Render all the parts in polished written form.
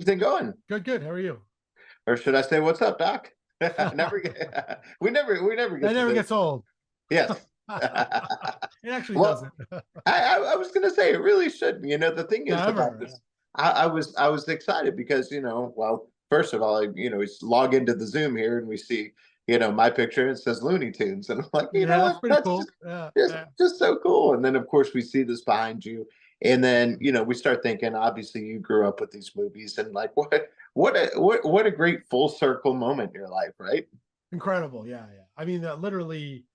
everything going? Good, good. How are you? Or should I say, "What's up, doc?" Never get we never That get to never say gets old. yes. It actually Well, doesn't. I was gonna say it really shouldn't. The thing is about Never. this, I was excited because, well, first of all, we log into the Zoom here and we see, my picture, it says Looney Tunes, and I'm like, you know Yeah, that's what? pretty That's cool. just Yeah, just yeah, just so cool. And then of course we see this behind you. And then, we start thinking, obviously you grew up with these movies and like what a great full circle moment in your life, right? incredible. Yeah, yeah. I mean, literally,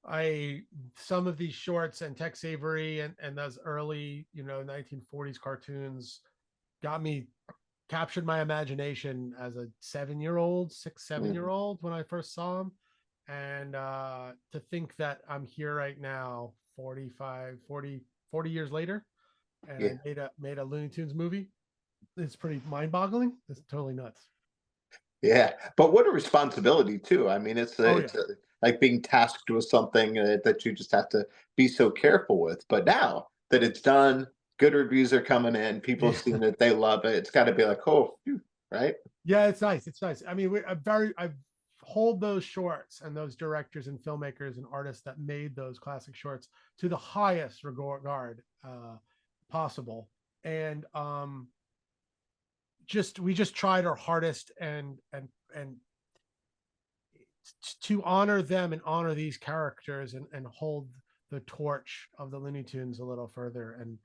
I some of these shorts and Tex Avery and those early, 1940s cartoons got me captured my imagination as a 7-year old, 6, 7 year Mhm. old when I first saw them. And to think that I'm here right now, 45, 40, 40 years later, and I Yeah. made a Looney Tunes movie. It's pretty mind boggling. It's totally nuts. Yeah, but what a responsibility too. I mean, Oh it's yeah. like being tasked with something that you just have to be so careful with. But now that it's done, good reviews are coming in. People have Yeah. seen it, they love it. It's got to be like, oh, phew, right? Yeah, it's nice. It's nice. I mean, I hold those shorts and those directors and filmmakers and artists that made those classic shorts to the highest regard possible. And we just tried our hardest and to honor them and honor these characters and hold the torch of the Looney Tunes a little further and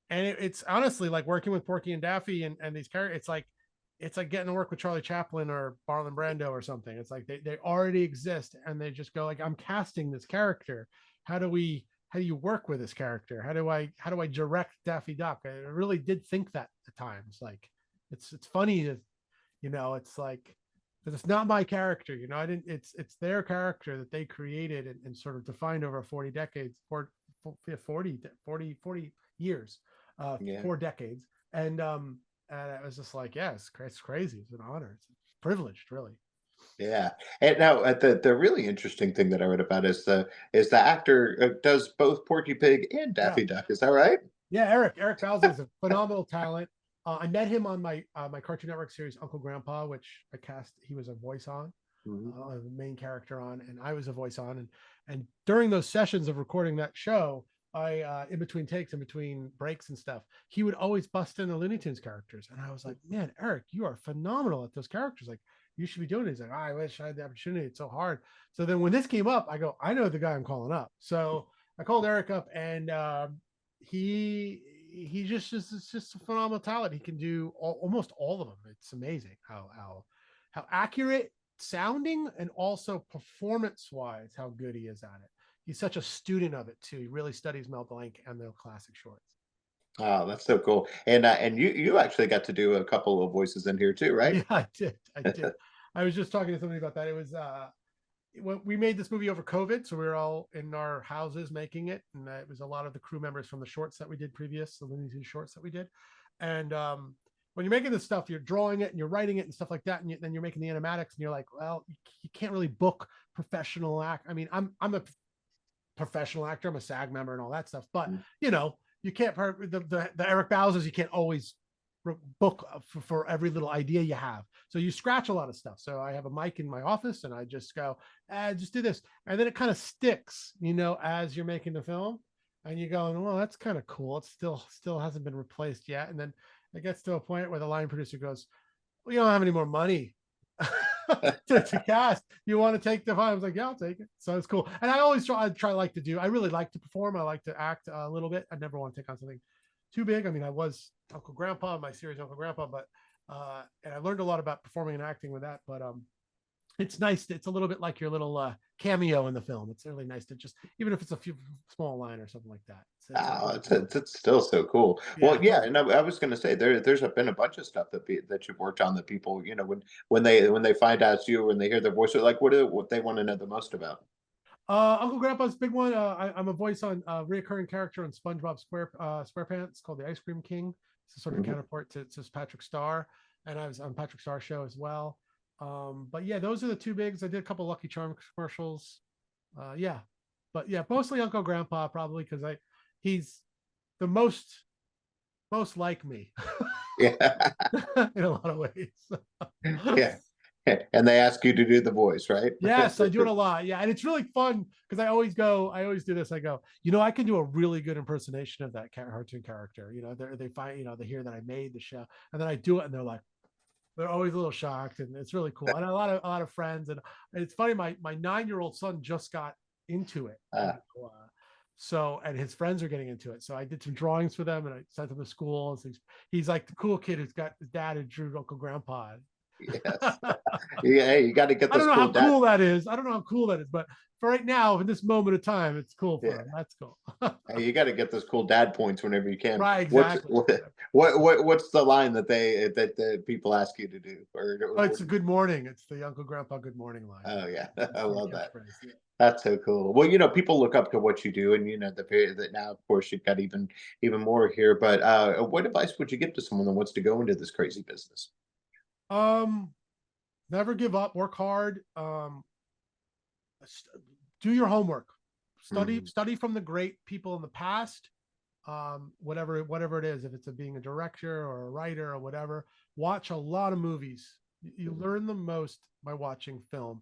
it's honestly like working with Porky and Daffy and these characters. It's like getting to work with Charlie Chaplin or Marlon Brando or something. It's like they already exist and they just go like, I'm casting this character. How do you work with this character? How do I direct Daffy Duck? I really did think that at times. Like it's funny to it's like because it's not my character. I didn't. It's their character that they created and sort of defined over 40 decades, 40 years, Yeah. 4 decades, and it was just like, yeah, it's crazy. It's an honor. It's privileged, really. Yeah. And now the really interesting thing that I read about is the actor does both Porky Pig and Yeah, Daffy Duck. Is that right? yeah. Eric Bauza is a phenomenal talent. I met him on my Cartoon Network series Uncle Grandpa, which I cast. He was a voice on. Mhm. The main character on, and I was a voice on. And during those sessions of recording that show, I in between takes, in between breaks and stuff, he would always bust in the Looney Tunes characters, and I was like, man, Eric, you are phenomenal at those characters. Like you should be doing it. He's like, oh, I wish I had the opportunity. It's so hard. So then when this came up, I go, I know the guy I'm calling up. So I called Eric up, and he it's just a phenomenal talent. He can do almost all of them. It's amazing how accurate sounding and also performance wise how good he is at it. He's such a student of it too. He really studies Mel Blanc and the classic shorts. Oh, that's so cool. And you actually got to do a couple of voices in here too, right? Yeah, I did. I was just talking to somebody about that. It was when we made this movie over COVID, so we were all in our houses making it, and it was a lot of the crew members from the shorts that we did previous, the Looney Tunes shorts that we did. And when you're making this stuff, you're drawing it and you're writing it and stuff like that, and then you're making the animatics, and you're like, well, you can't really book professional act. I mean, I'm a professional actor, I'm a SAG member and all that stuff, but Mm. you can't the Eric Bowser's, you can't always book for every little idea you have. So you scratch a lot of stuff. So I have a mic in my office and I just go, just do this. And then it kind of sticks, as you're making the film and you're going, well, that's kind of cool. It still hasn't been replaced yet. And then it gets to a point where the line producer goes, well, you don't have any more money to cast. You want to take the fine? I was like, yeah, I'll take it. So it's cool. And I like to do, I really like to perform. I like to act a little bit. I never want to take on something too big. I mean, I was Uncle Grandpa in my series Uncle Grandpa, but and I learned a lot about performing and acting with that. But it's nice. It's a little bit like your little cameo in the film. It's really nice to just, even if it's a few small line or something like that. It's a Oh, good feeling. it's still so cool. Yeah, Well, yeah, totally. and I was going to say there's been a bunch of stuff that you've worked on that people, when they find out it's you and they hear their voice, they're like what they want to know the most about. Uncle Grandpa's big one. I'm a voice on a reoccurring character on SpongeBob SquarePants called the Ice Cream King. It's a sort of Mhm. counterpart to Patrick Star, and I was on Patrick Star's show as well. But yeah, those are the two bigs. I did a couple Lucky Charm commercials. Yeah, but yeah, mostly Uncle Grandpa probably because he's the most most like me Yeah. in a lot of ways. Yeah. And they ask you to do the voice, right? Yes, I do it a lot. Yeah, and it's really fun because I always do this. I go, I can do a really good impersonation of that cartoon character. They find, they hear that I made the show, and then I do it, and they're always a little shocked, and it's really cool. And a lot of friends, and it's funny. My 9-year-old son just got into it, Uh, so and his friends are getting into it. So I did some drawings for them, and I sent them to school. So he's like the cool kid who's got his dad who drew Uncle Grandpa. yes. Yeah, hey, you got to get I this don't know how cool dad. cool that is. I don't know how cool that is, but for right now, in this moment of time, it's cool for Yeah. him. That's cool. Hey, you got to get those cool dad points whenever you can. Right, exactly. What's the line that people ask you to do? Oh, Or it's a good morning. It's the Uncle Grandpa good morning line. oh yeah, I It's their love that. catchphrase. Yeah. That's so cool. Well, people look up to what you do, and that now, of course, you've got even more here. But what advice would you give to someone that wants to go into this crazy business? Um, Never give up. Work hard. Do your homework. Study Mhm. study from the great people in the past. Whatever it is, if it's being a director or a writer or whatever, watch a lot of movies. You learn the most by watching film.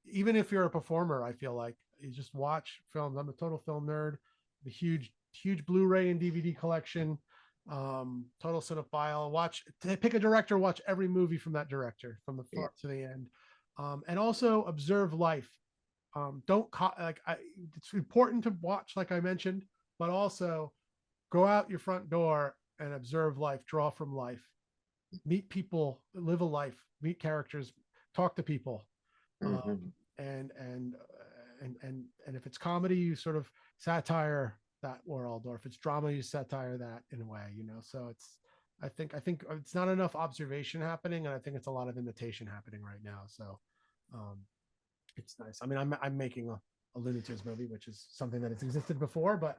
Even if you're a performer, I feel like you just watch films. I'm a total film nerd. The huge Blu-ray and DVD collection. Total cinephile. Pick a director, watch every movie from that director from the Yeah. front to the end. And also observe life. Don't it's important to watch, like I mentioned, but also go out your front door and observe life, draw from life, meet people, live a life, meet characters, talk to people. Mhm. Um, and and and and and if it's comedy, you sort of satire that world, or if it's drama, you satire that in a way. So I think it's not enough observation happening, and I think it's a lot of imitation happening right now. So um, it's nice. I mean, I'm making a Looney Tunes movie, which is something that has existed before, but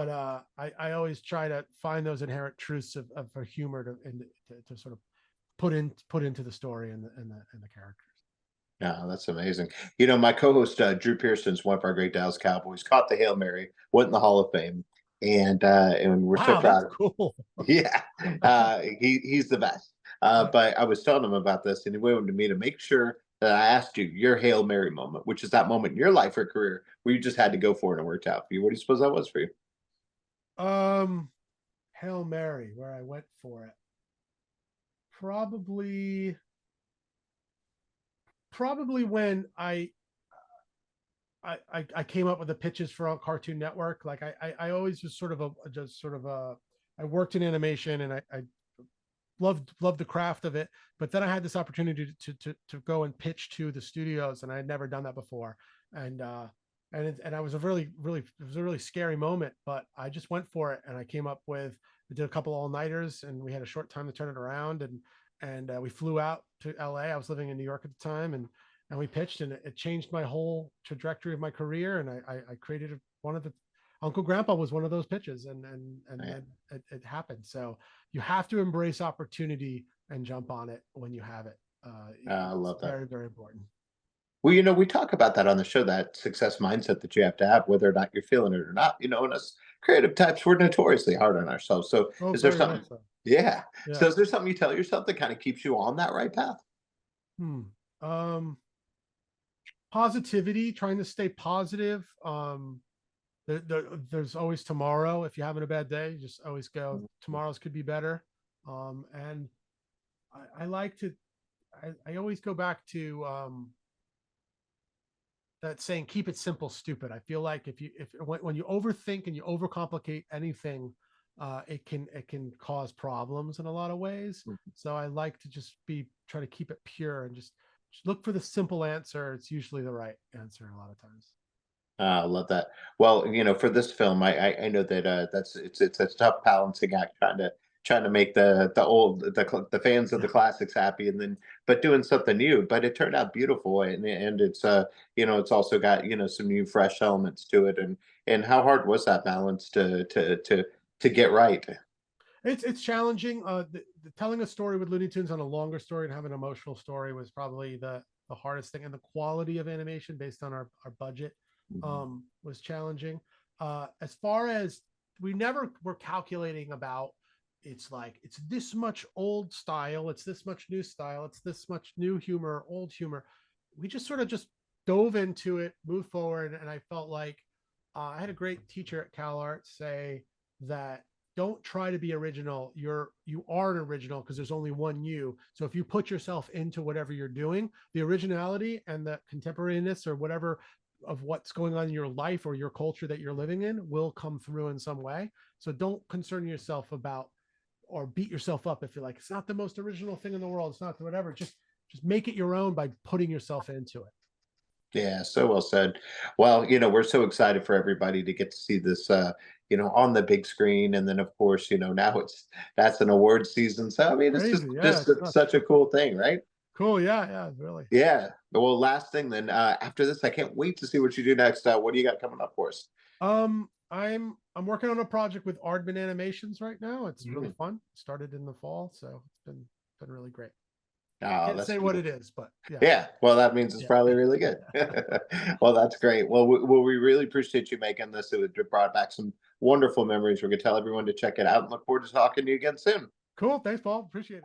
I always try to find those inherent truths of humor to sort of put into the story and the characters. Yeah, that's amazing. My co-host Drew Pearson's one of our great Dallas Cowboys. Caught the Hail Mary, went in the Hall of Fame, and we're so Wow, that's proud of him. cool. Yeah, he's the best. But I was telling him about this, and he wanted me to make sure that I asked you your Hail Mary moment, which is that moment in your life or career where you just had to go for it and it worked out for you. What do you suppose that was for you? um, Hail Mary, where I went for it, probably probably when I came up with the pitches for Cartoon Network. Like I always was sort of just sort of a I worked in animation, and I loved the craft of it. But then I had this opportunity to go and pitch to the studios, and I had never done that before. And I was it was a really scary moment, but I just went for it, and I came up with I did a couple all nighters, and we had a short time to turn it around, and we flew out to LA. I was living in New York at the time, and we pitched, and it changed my whole trajectory of my career. And I created one of the Uncle Grandpa was one of those pitches, and Yeah, then it happened. So you have to embrace opportunity and jump on it when you have it. I It's love that. very, very important. Well, we talk about that on the show, that success mindset that you have to have, whether or not you're feeling it or not. And us creative types, we're notoriously hard on ourselves. So Oh, is there very much something? so. Yeah. Yeah. So is there something you tell yourself that kind of keeps you on that right path? Hmm. Positivity, trying to stay positive. There's always tomorrow. If you're having a bad day, just always go, tomorrow's could be better. And I like to, I always go back to that saying, keep it simple, stupid. I feel like if when you overthink and you overcomplicate anything, it can cause problems in a lot of ways. So I like to just try to keep it pure and just look for the simple answer. It's usually the right answer a lot of times. I love that. Well, for this film, I know that it's a tough balancing act trying to make the fans of the classics happy, and then but doing something new. But it turned out beautiful, and it's also got some new fresh elements to it. And how hard was that balance to get right? It's challenging. The telling a story with Looney Tunes on a longer story and have an emotional story was probably the hardest thing, and the quality of animation based on our budget Mhm. was challenging. As far as we never were calculating about it's like it's this much old style, it's this much new style, it's this much new humor, old humor. We just sort of just dove into it, moved forward, and I felt like I had a great teacher at CalArt say that don't try to be original. You are an original because there's only one you. So if you put yourself into whatever you're doing, the originality and the contemporaneous or whatever of what's going on in your life or your culture that you're living in will come through in some way. So don't concern yourself about or beat yourself up if you're like it's not the most original thing in the world. It's not the whatever. Just make it your own by putting yourself into it. Yeah, so well said. Well, we're so excited for everybody to get to see this, on the big screen, and then of course, now that's an award season. So I mean, it's just Crazy, yeah, just it's nuts. such a cool thing, right? Cool, yeah, yeah, really. Yeah. Well, last thing then, after this, I can't wait to see what you do next. What do you got coming up for us? I'm working on a project with Aardman Animations right now. It's really Mm. fun. Started in the fall, so it's been really great. Oh, Can't that's say what beautiful. it is, but yeah, Yeah, well, that means it's yeah. probably really good. Well, that's great. We really appreciate you making this. It brought back some wonderful memories. We're gonna tell everyone to check it out and look forward to talking to you again soon. Cool. Thanks, Paul. Appreciate it.